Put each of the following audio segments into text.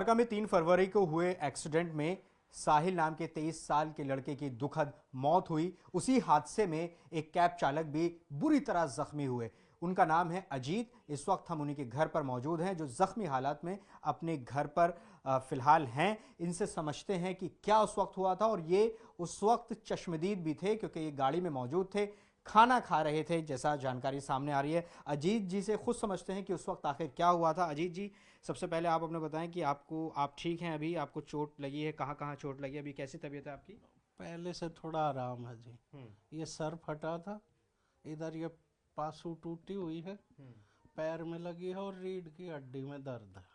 द्वारका में 3 फरवरी को हुए एक्सीडेंट में साहिल नाम के 23 साल के लड़के की दुखद मौत हुई। उसी हादसे में एक कैब चालक भी बुरी तरह जख्मी हुए। उनका नाम है अजीत। इस वक्त हम उन्हीं के घर पर मौजूद हैं, जो जख्मी हालात में अपने घर पर फिलहाल हैं। इनसे समझते हैं कि क्या उस वक्त हुआ था, और ये उस वक्त चश्मदीद भी थे क्योंकि ये गाड़ी में मौजूद थे, खाना खा रहे थे, जैसा जानकारी सामने आ रही है। अजीत जी से खुद समझते हैं कि उस वक्त आखिर क्या हुआ था। अजीत जी, सबसे पहले आप अपने बताएं कि आप ठीक हैं अभी? आपको चोट लगी है? कहाँ कहाँ चोट लगी है? अभी कैसी तबीयत है आपकी? पहले से थोड़ा आराम है जी। ये सर फटा था, इधर ये पासू टूटी हुई है, हम्म। पैर में लगी है और रीढ़ की हड्डी में दर्द है।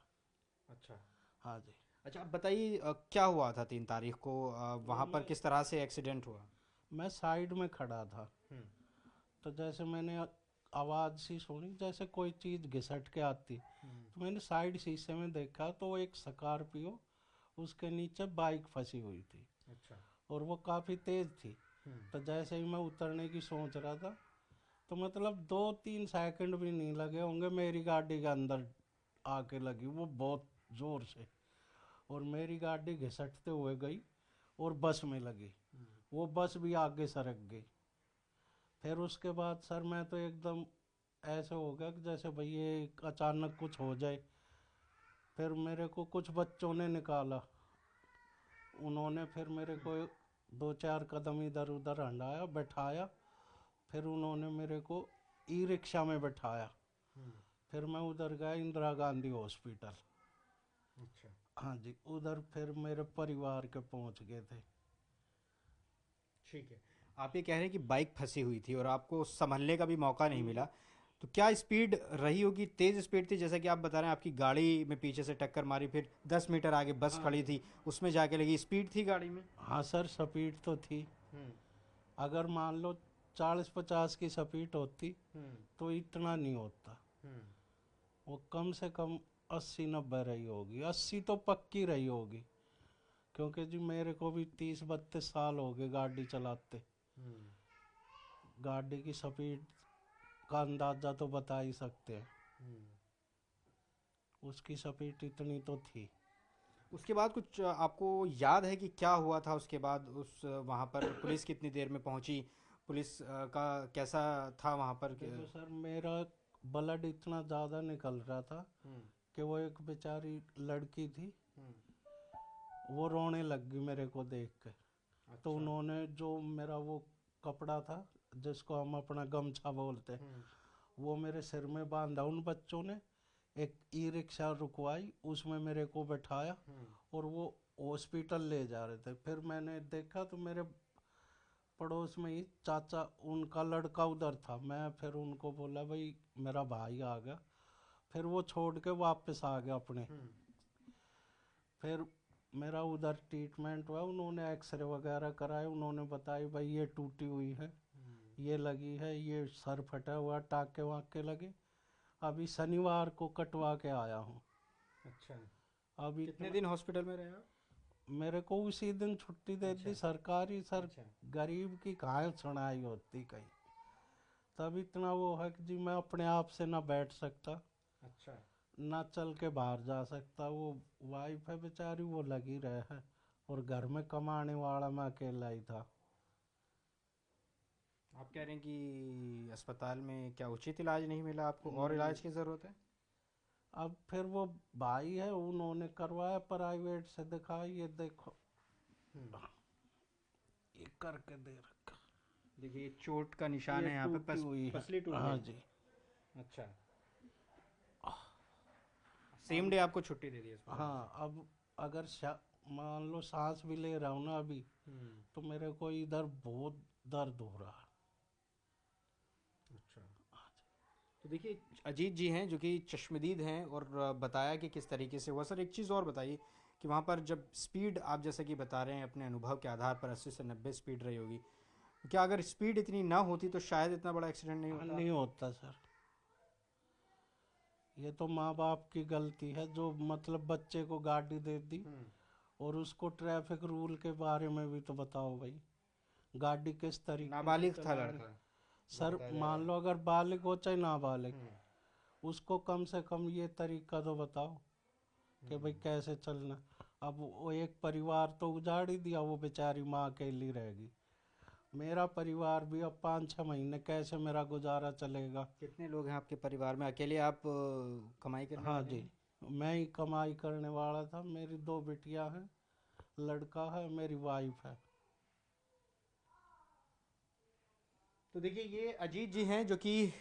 अच्छा। हाँ जी। अच्छा, आप बताइए क्या हुआ था 3 तारीख को? वो वहाँ पर किस तरह से एक्सीडेंट हुआ? मैं साइड में खड़ा था, हम्म। तो जैसे मैंने आवाज़ सी सुनी जैसे कोई चीज़ घिसट के आती, हम्म। तो मैंने साइड शीशे में देखा तो एक स्कॉर्पियो, उसके नीचे बाइक फंसी हुई थी अच्छा। और वो काफ़ी तेज़ थी। हम्म। तो जैसे ही मैं उतरने की सोच रहा था, तो मतलब 2-3 सेकंड भी नहीं लगे होंगे, मेरी गाड़ी के अंदर आके लगी वो बहुत ज़ोर से, और मेरी गाड़ी घिसटते हुए गई और बस में लगी। वो बस भी आगे सरक गई। फिर उसके बाद सर मैं तो एकदम ऐसे हो गया कि जैसे भाई ये अचानक कुछ हो जाए। फिर मेरे को कुछ बच्चों ने निकाला, उन्होंने फिर मेरे को 2-4 कदम इधर उधर हंडाया, बैठाया। फिर उन्होंने मेरे को ई रिक्शा में बैठाया। हम्म। फिर मैं उधर गया इंदिरा गांधी हॉस्पिटल। अच्छा। हाँ जी, उधर फिर मेरे परिवार के पहुंच गए थे। ठीक है। आप ये कह रहे हैं कि बाइक फंसी हुई थी और आपको संभलने का भी मौका नहीं मिला, तो क्या स्पीड रही होगी? तेज स्पीड थी जैसा कि आप बता रहे हैं, आपकी गाड़ी में पीछे से टक्कर मारी, फिर 10 मीटर आगे बस हाँ खड़ी जी। थी, उसमें जाके लगी। स्पीड थी गाड़ी में? हाँ सर, स्पीड तो थी। हम्म। अगर मान लो 40-50 की स्पीड होती हम्म। तो इतना नहीं होता। हम्म। वो कम से कम 80-90 रही होगी, 80 तो पक्की रही होगी। क्योंकि जी मेरे को भी 30-32 साल हो गए गाड़ी चलाते। हम्म। गाड़ी की स्पीड का अंदाज़ा तो बता ही सकते हैं। हम्म। उसकी स्पीड इतनी तो थी। उसके बाद कुछ आपको याद है कि क्या हुआ था उसके बाद? उस वहाँ पर पुलिस कितनी देर में पहुँची? पुलिस का कैसा था वहाँ पर देखो सर, मेरा ब्लड इतना ज़्यादा निकल रहा था हम्म। कि वो एक बेचारी लड़की थी, हम्म। वो रोने लग गई मेरे को देख के। तो अच्छा। उन्होंने जो मेरा वो कपड़ा था, जिसको हम अपना गमछा बोलते हैं, हम्म। वो मेरे सिर में बांधा उन बच्चों ने। एक ई रिक्शा रुकवाई, उसमें मेरे को बैठाया हम्म। और वो हॉस्पिटल ले जा रहे थे। फिर मैंने देखा तो मेरे पड़ोस में ही चाचा, उनका लड़का उधर था। मैं फिर उनको बोला भाई मेरा भाई आ गया। फिर वो छोड़ के वापस आ गया अपने। हम्म। फिर मेरा उधर ट्रीटमेंट हुआ, उन्होंने एक्सरे वगैरह कराए, उन्होंने बताई भाई ये टूटी हुई है, ये लगी है, ये सर फटा हुआ, टाके वाके लगे। अभी शनिवार को कटवा के आया हूँ। अच्छा। अभी कितने इतना दिन हॉस्पिटल में रहे आप? मेरे को उसी दिन छुट्टी दे अच्छा। दी सरकारी। सर अच्छा। गरीब की कहाँ सुनाई होती कहीं। तब इतना वो है कि जी मैं अपने आप से ना बैठ सकता, अच्छा। ना चल के बाहर जा सकता। वो वाइफ है बेचारी, वो लगी रहे है, और घर में कमाने वाला मैं अकेला ही था। आप कह रहे हैं कि अस्पताल में क्या उचित इलाज नहीं मिला आपको, और नहीं, इलाज की ज़रूरत है? अब फिर वो भाई है, उन्होंने करवाया प्राइवेट से, दिखा ये देखो, हम्म। ये करके दे रखा। देखिए, ये चोट का निशान ये है यहाँ पे, टूटी हुई है। पसली टूट हाँ गई। जी। अच्छा। सेम अब डे आपको छुट्टी दे दी अस्पताल से? हाँ, अब अगर मान लो सांस भी ले रहा हूँ ना अभी, हम्म। तो मेरे को इधर बहुत दर्द हो रहा है। अच्छा। तो देखिए, अजीत जी हैं जो कि चश्मदीद हैं, और बताया कि किस तरीके से हुआ। सर, एक चीज़ और बताइए कि वहाँ पर जब स्पीड आप जैसा कि बता रहे हैं अपने अनुभव के आधार पर 80 से 90 स्पीड रही होगी, क्या अगर स्पीड इतनी ना होती तो शायद इतना बड़ा एक्सीडेंट नहीं हाँ, होता? नहीं होता सर। ये तो माँ बाप की गलती है, जो मतलब बच्चे को गाड़ी दे दी। हम्म। और उसको ट्रैफिक रूल के बारे में भी तो बताओ भाई, गाड़ी किस तरीके से नाबालिग था चलानी। लड़का, जो सर बताया जा रहा मान है। लो अगर बालिग हो चाहे नाबालिग, हम्म। उसको कम से कम ये तरीका तो बताओ। कि भाई कैसे चलना। अब वो एक परिवार तो उजाड़ ही दिया, वो बेचारी माँ अकेली रहेगी। मेरा परिवार भी अब 5-6 महीने कैसे मेरा गुजारा चलेगा। कितने लोग हैं आपके परिवार में? अकेले आप कमाई करने हाँ वाले जी, हैं? मैं ही कमाई करने वाला था। मेरी 2 बिटियां हैं, लड़का है, मेरी वाइफ है। तो देखिए, ये अजीत जी हैं जो कि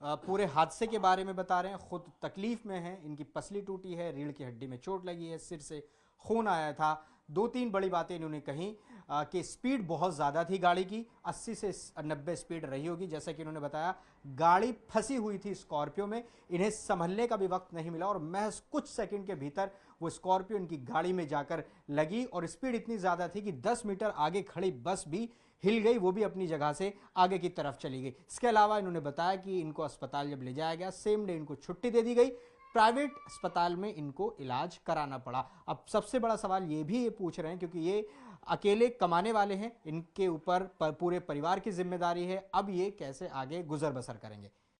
पूरे हादसे के बारे में बता रहे हैं। खुद तकलीफ में हैं, इनकी पसली टूटी है, रीढ़ की हड्डी में चोट लगी है, सिर से खून आया था। 2-3 बड़ी बातें इन्होंने कही कि स्पीड बहुत ज़्यादा थी गाड़ी की, 80 से 90 स्पीड रही होगी। जैसा कि इन्होंने बताया, गाड़ी फंसी हुई थी स्कॉर्पियो में, इन्हें संभलने का भी वक्त नहीं मिला और महज कुछ सेकंड के भीतर वो स्कॉर्पियो इनकी गाड़ी में जाकर लगी और स्पीड इतनी ज़्यादा थी कि 10 मीटर आगे खड़ी बस भी हिल गई, वो भी अपनी जगह से आगे की तरफ चली गई। इसके अलावा इन्होंने बताया कि इनको अस्पताल जब ले जाया गया, सेम डे इनको छुट्टी दे दी गई, प्राइवेट अस्पताल में इनको इलाज कराना पड़ा। अब सबसे बड़ा सवाल ये भी ये पूछ रहे हैं, क्योंकि ये अकेले कमाने वाले हैं, इनके ऊपर पूरे परिवार की जिम्मेदारी है, अब ये कैसे आगे गुजर बसर करेंगे।